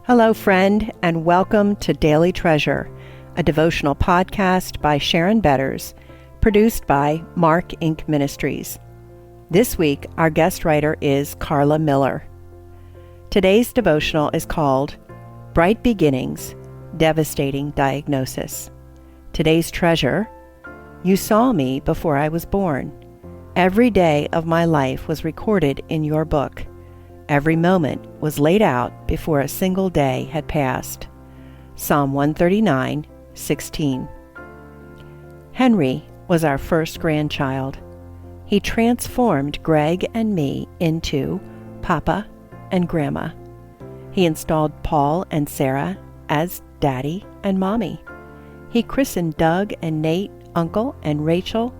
Hello, friend, and welcome to Daily Treasure, a devotional podcast by Sharon Betters, produced by Mark Inc. Ministries. This week, our guest writer is Carla Miller. Today's devotional is called Bright Beginnings, Devastating Diagnosis. Today's treasure: You saw me before I was born. Every day of my life was recorded in your book. Every moment was laid out before a single day had passed. Psalm 139:16. Henry was our first grandchild. He transformed Greg and me into Papa and Grandma. He installed Paul and Sarah as Daddy and Mommy. He christened Doug and Nate Uncle and Rachel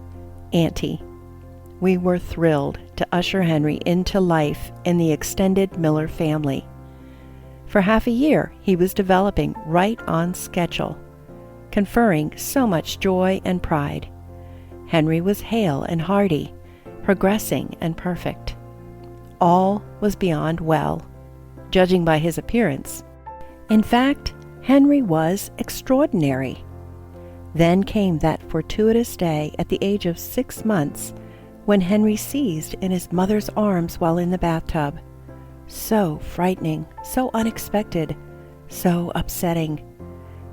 Auntie. We were thrilled to usher Henry into life in the extended Miller family. For half a year, he was developing right on schedule, conferring so much joy and pride. Henry was hale and hearty, progressing and perfect. All was beyond well, judging by his appearance. In fact, Henry was extraordinary. Then came that fortuitous day at the age of 6 months when Henry seized in his mother's arms while in the bathtub. So frightening, so unexpected, so upsetting.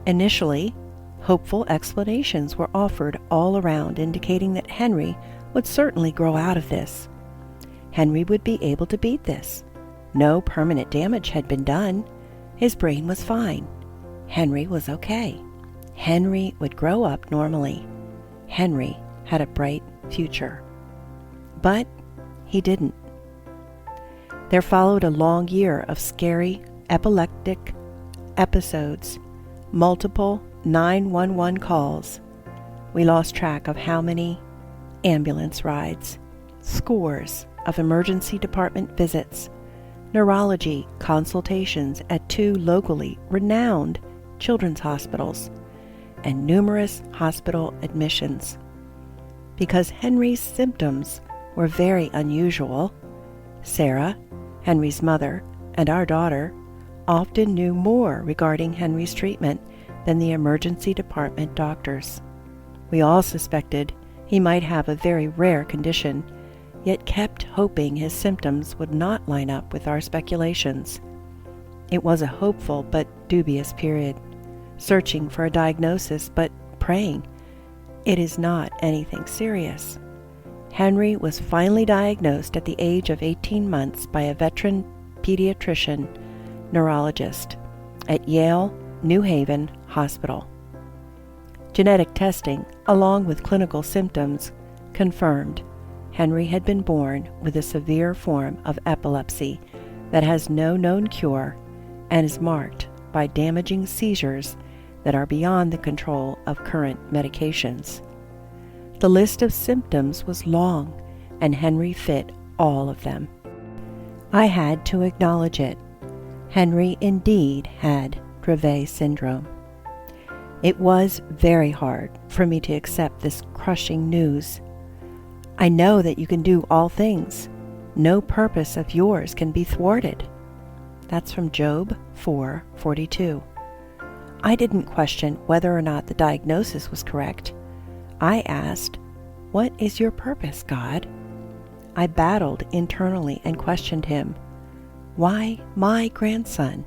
Initially, hopeful explanations were offered all around, indicating that Henry would certainly grow out of this. Henry would be able to beat this. No permanent damage had been done. His brain was fine. Henry was okay. Henry would grow up normally. Henry had a bright future. But he didn't. There followed a long year of scary, epileptic episodes, multiple 911 calls. We lost track of how many ambulance rides, scores of emergency department visits, neurology consultations at 2 locally renowned children's hospitals, and numerous hospital admissions. Because Henry's symptoms were very unusual, Sarah, Henry's mother, and our daughter often knew more regarding Henry's treatment than the emergency department doctors. We all suspected he might have a very rare condition, yet kept hoping his symptoms would not line up with our speculations. It was a hopeful but dubious period, searching for a diagnosis but praying it is not anything serious. Henry was finally diagnosed at the age of 18 months by a veteran pediatrician neurologist at Yale New Haven Hospital. Genetic testing, along with clinical symptoms, confirmed Henry had been born with a severe form of epilepsy that has no known cure and is marked by damaging seizures that are beyond the control of current medications. The list of symptoms was long, and Henry fit all of them. I had to acknowledge it. Henry indeed had Dravet syndrome. It was very hard for me to accept this crushing news. I know that you can do all things. No purpose of yours can be thwarted. That's from Job 4:42. I didn't question whether or not the diagnosis was correct. I asked, "What is your purpose, God?" I battled internally and questioned him. Why my grandson?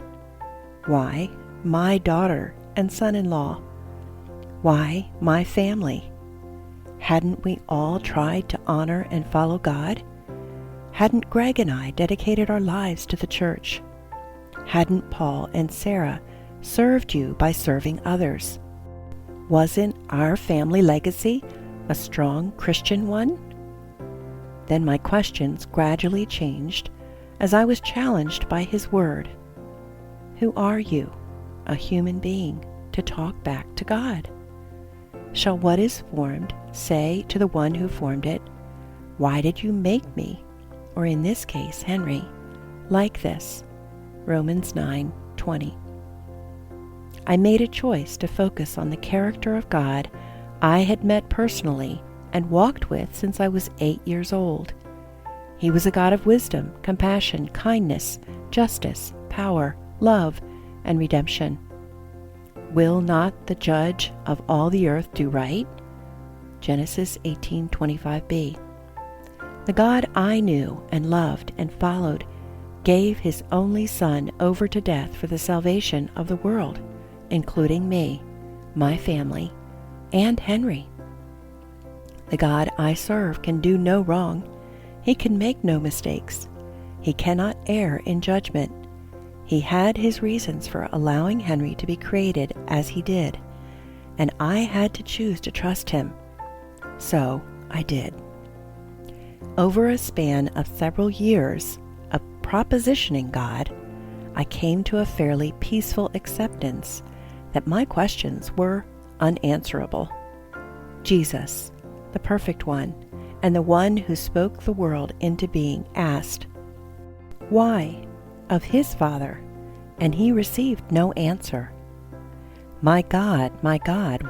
Why my daughter and son-in-law? Why my family? Hadn't we all tried to honor and follow God? Hadn't Greg and I dedicated our lives to the church? Hadn't Paul and Sarah served you by serving others? Wasn't our family legacy a strong Christian one? Then my questions gradually changed as I was challenged by his word. Who are you, a human being, to talk back to God? Shall what is formed say to the one who formed it, "Why did you make me," or in this case, Henry, like this? Romans 9:20. I made a choice to focus on the character of God I had met personally and walked with since I was 8 years old. He was a God of wisdom, compassion, kindness, justice, power, love, and redemption. Will not the judge of all the earth do right? Genesis 18:25b. The God I knew and loved and followed gave his only Son over to death for the salvation of the world, including me, my family, and Henry. The God I serve can do no wrong. He can make no mistakes. He cannot err in judgment. He had his reasons for allowing Henry to be created as he did, and I had to choose to trust him. So I did. Over a span of several years of propositioning God, I came to a fairly peaceful acceptance that my questions were unanswerable. Jesus, the perfect one, and the one who spoke the world into being, asked, "Why?" of his Father, and he received no answer. My God,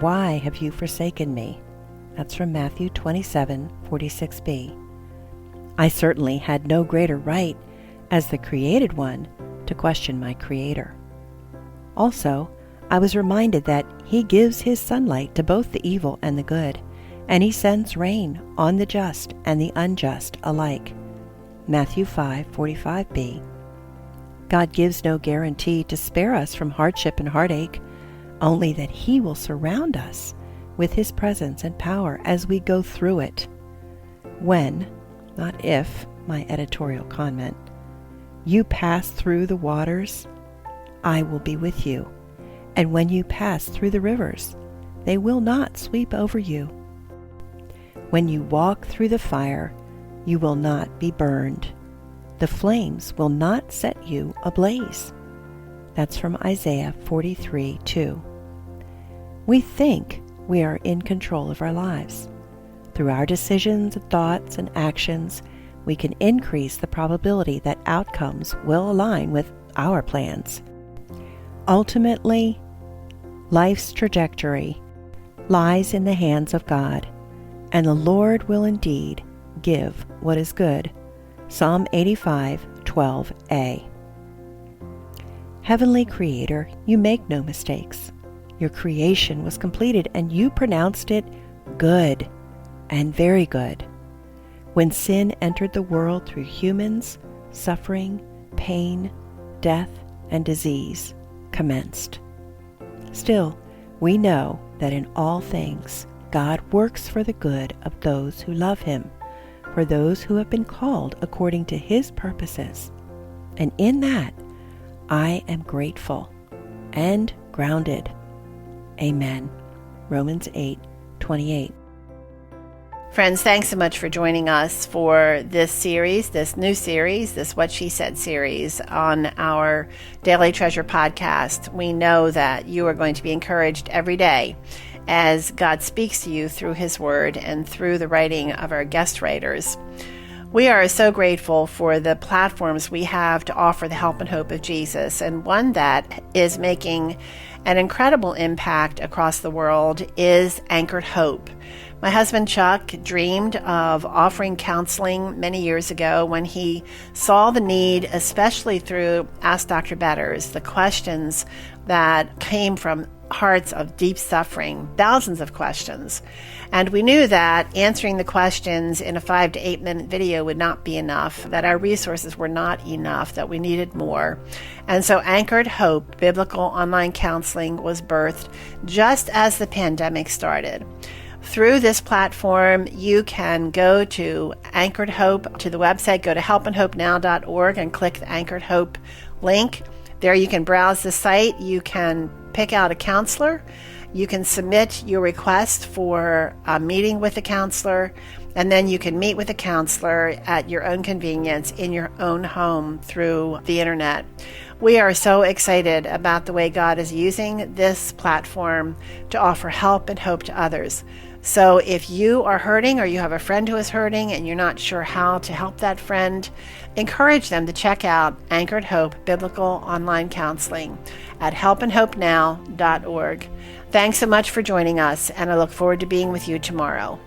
why have you forsaken me?" That's from Matthew 27:46b. I certainly had no greater right, as the created one, to question my Creator. Also, I was reminded that he gives his sunlight to both the evil and the good, and he sends rain on the just and the unjust alike. Matthew 5:45b. God gives no guarantee to spare us from hardship and heartache, only that he will surround us with his presence and power as we go through it. When, not if, my editorial comment, you pass through the waters, I will be with you. And when you pass through the rivers, they will not sweep over you. When you walk through the fire, you will not be burned. The flames will not set you ablaze. That's from Isaiah 43:2. We think we are in control of our lives. Through our decisions, thoughts, and actions, we can increase the probability that outcomes will align with our plans. Ultimately, life's trajectory lies in the hands of God, and the Lord will indeed give what is good. Psalm 85:12a. Heavenly Creator, you make no mistakes. Your creation was completed, and you pronounced it good and very good. When sin entered the world through humans, suffering, pain, death, and disease commenced. Still, we know that in all things God works for the good of those who love him, for those who have been called according to his purposes. And in that, I am grateful and grounded. Amen. Romans 8:28. Friends, thanks so much for joining us for this series, this new series, this What She Said series on our Daily Treasure podcast. We know that you are going to be encouraged every day as God speaks to you through his word and through the writing of our guest writers. We are so grateful for the platforms we have to offer the help and hope of Jesus, and one that is making an incredible impact across the world is Anchored Hope. My husband Chuck dreamed of offering counseling many years ago when he saw the need, especially through Ask Dr. Betters, the questions that came from hearts of deep suffering, thousands of questions. And we knew that answering the questions in a 5 to 8 minute video would not be enough, that our resources were not enough, that we needed more. And so Anchored Hope Biblical Online Counseling was birthed just as the pandemic started. Through this platform, you can go to Anchored Hope, to the website, go to helpandhopenow.org and click the Anchored Hope link. There you can browse the site, you can pick out a counselor, you can submit your request for a meeting with a counselor, and then you can meet with a counselor at your own convenience in your own home through the internet. We are so excited about the way God is using this platform to offer help and hope to others. So if you are hurting or you have a friend who is hurting and you're not sure how to help that friend, encourage them to check out Anchored Hope Biblical Online Counseling at helpandhopenow.org. Thanks so much for joining us, and I look forward to being with you tomorrow.